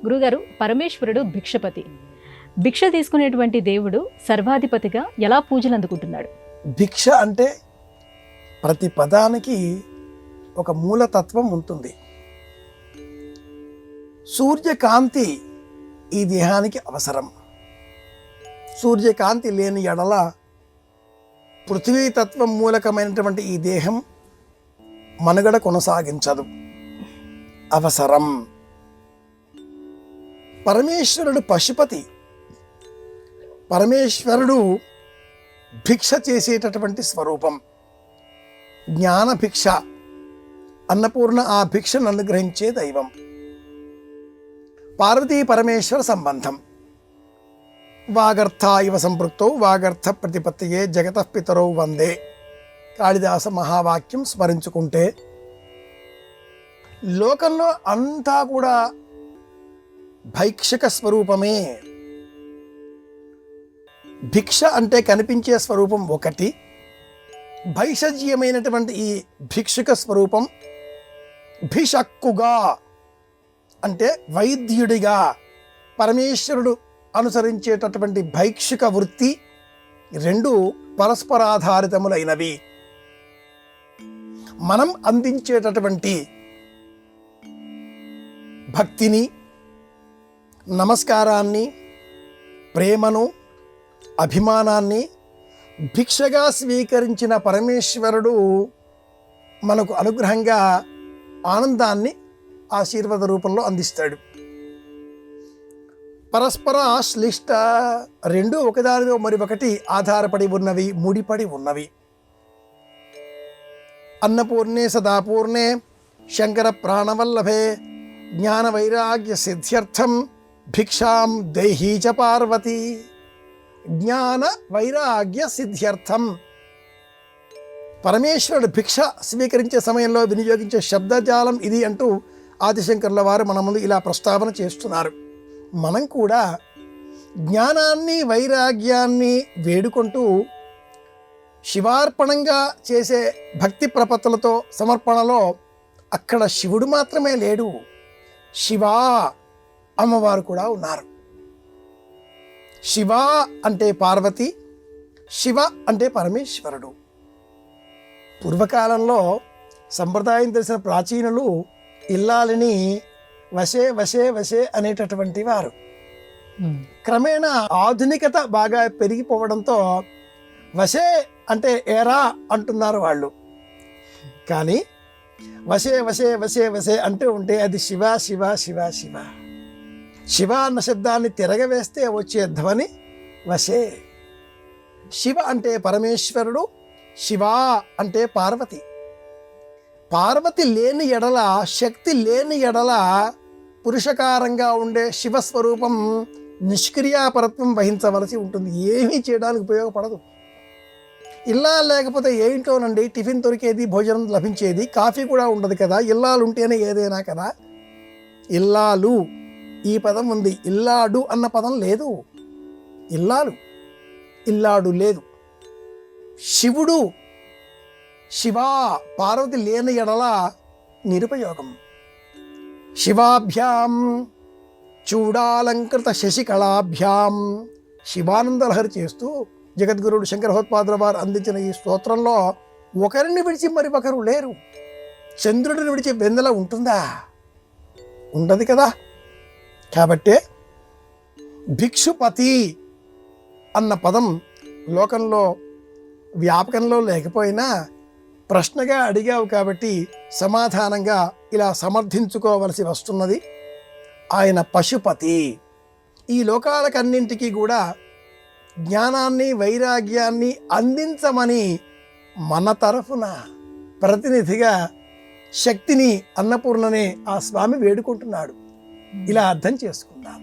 గురుగారు, పరమేశ్వరుడు భిక్షపతి. భిక్ష తీసుకునేటువంటి దేవుడు సర్వాధిపతిగా ఎలా పూజలు అందుకుంటున్నాడు? భిక్ష అంటే ప్రతి పదానికి ఒక మూలతత్వం ఉంటుంది. సూర్యకాంతి ఈ దేహానికి అవసరం. సూర్యకాంతి లేని ఎడల పృథ్వీతత్వం మూలకమైనటువంటి ఈ దేహం మనుగడ కొనసాగించదు. అవసరం. పరమేశ్వరుడు పశుపతి. పరమేశ్వరుడు భిక్ష చేసేటటువంటి స్వరూపం. జ్ఞాన భిక్ష, అన్నపూర్ణ ఆ భిక్షను అనుగ్రహించే దైవం. పార్వతీ పరమేశ్వర సంబంధం. వాగర్థ ఇవ సంపృక్తౌ వాగర్థ ప్రతిపత్తియే జగతః పితరౌ వందే. కాళిదాస మహావాక్యం స్మరించుకుంటే లోకంలో అంతా కూడా భైక్షక స్వరూపమే. భిక్ష అంటే కనిపించే స్వరూపం ఒకటి. భైషజ్యమైనటువంటి ఈ భిక్షుక స్వరూపం భిషక్కుగా అంటే వైద్యుడిగా పరమేశ్వరుడు అనుసరించేటటువంటి భైక్షుక వృత్తి రెండు పరస్పరాధారితములైనవి. మనం అందించేటటువంటి భక్తిని, నమస్కారాన్ని, ప్రేమను, అభిమానాన్ని భిక్షగా స్వీకరించిన పరమేశ్వరుడు మనకు అనుగ్రహంగా ఆనందాన్ని ఆశీర్వాద రూపంలో అందిస్తాడు. పరస్పర శ్లిష్ట, రెండు ఒకదానిలో మరి ఒకటి ఆధారపడి ఉన్నవి, ముడిపడి ఉన్నవి. అన్నపూర్ణే సదాపూర్ణే శంకర ప్రాణవల్లభే జ్ఞాన వైరాగ్య సిద్ధ్యర్థం భిక్షాం దేహీ చ పార్వతి. జ్ఞాన వైరాగ్య సిద్ధ్యర్థం పరమేశ్వరుడు భిక్ష స్వీకరించే సమయంలో వినియోగించే శబ్దజాలం ఇది అంటూ ఆదిశంకరుల వారు మన ముందు ఇలా ప్రస్తావన చేస్తున్నారు. మనం కూడా జ్ఞానాన్ని, వైరాగ్యాన్ని వేడుకుంటూ శివార్పణంగా చేసే భక్తి ప్రపత్తులతో సమర్పణలో అక్కడ శివుడు మాత్రమే లేడు, శివా అమ్మవారు కూడా ఉన్నారు. శివ అంటే పార్వతి, శివ అంటే పరమేశ్వరుడు. పూర్వకాలంలో సంప్రదాయం తెలిసిన ప్రాచీనులు ఇల్లాలిని వశే వశే వశే అనేటటువంటి వారు. క్రమేణా ఆధునికత బాగా పెరిగిపోవడంతో వశే అంటే ఏరా అంటున్నారు వాళ్ళు. కానీ వశే వశే వశే వశే అంటూ ఉంటే అది శివ శివ శివ శివ. శివ అన్న శబ్దాన్ని తిరగవేస్తే వచ్చే ధ్వని వశే. శివ అంటే పరమేశ్వరుడు, శివ అంటే పార్వతి. పార్వతి లేని ఎడల, శక్తి లేని ఎడల పురుషకారంగా ఉండే శివస్వరూపం నిష్క్రియాపరత్వం వహించవలసి ఉంటుంది. ఏమీ చేయడానికి ఉపయోగపడదు. ఇల్లా లేకపోతే ఏ ఇంట్లోనండి టిఫిన్ దొరికేది, భోజనం లభించేది, కాఫీ కూడా ఉండదు కదా. ఇల్లాలు ఉంటేనే ఏదైనా కదా. ఇల్లాలు ఈ పదం ఉంది, ఇల్లాడు అన్న పదం లేదు. ఇల్లాలు, ఇల్లాడు లేదు. శివుడు, శివా, పార్వతి లేని ఎడల నిరుపయోగం. శివాభ్యాం చూడాలంకృత శశికళాభ్యాం. శివానందలహరి చేస్తూ జగద్గురుడు శంకరభగవత్పాదుల వారు అందించిన ఈ స్తోత్రంలో ఒకరిని విడిచి మరి ఒకరు లేరు. చంద్రుడిని విడిచి వెన్నెల ఉంటుందా? ఉండదు కదా. కాబట్టే భిక్షుపతి అన్న పదం లోకంలో వ్యాపకంలో లేకపోయినా ప్రశ్నగా అడిగావు కాబట్టి సమాధానంగా ఇలా సమర్థించుకోవలసి వస్తున్నది. ఆయన పశుపతి. ఈ లోకాలకన్నింటికీ కూడా జ్ఞానాన్ని, వైరాగ్యాన్ని అందించమని మన తరఫున ప్రతినిధిగా శక్తిని, అన్నపూర్ణనే ఆ స్వామి వేడుకుంటున్నాడు. ఇలా అర్థం చేసుకుందాం.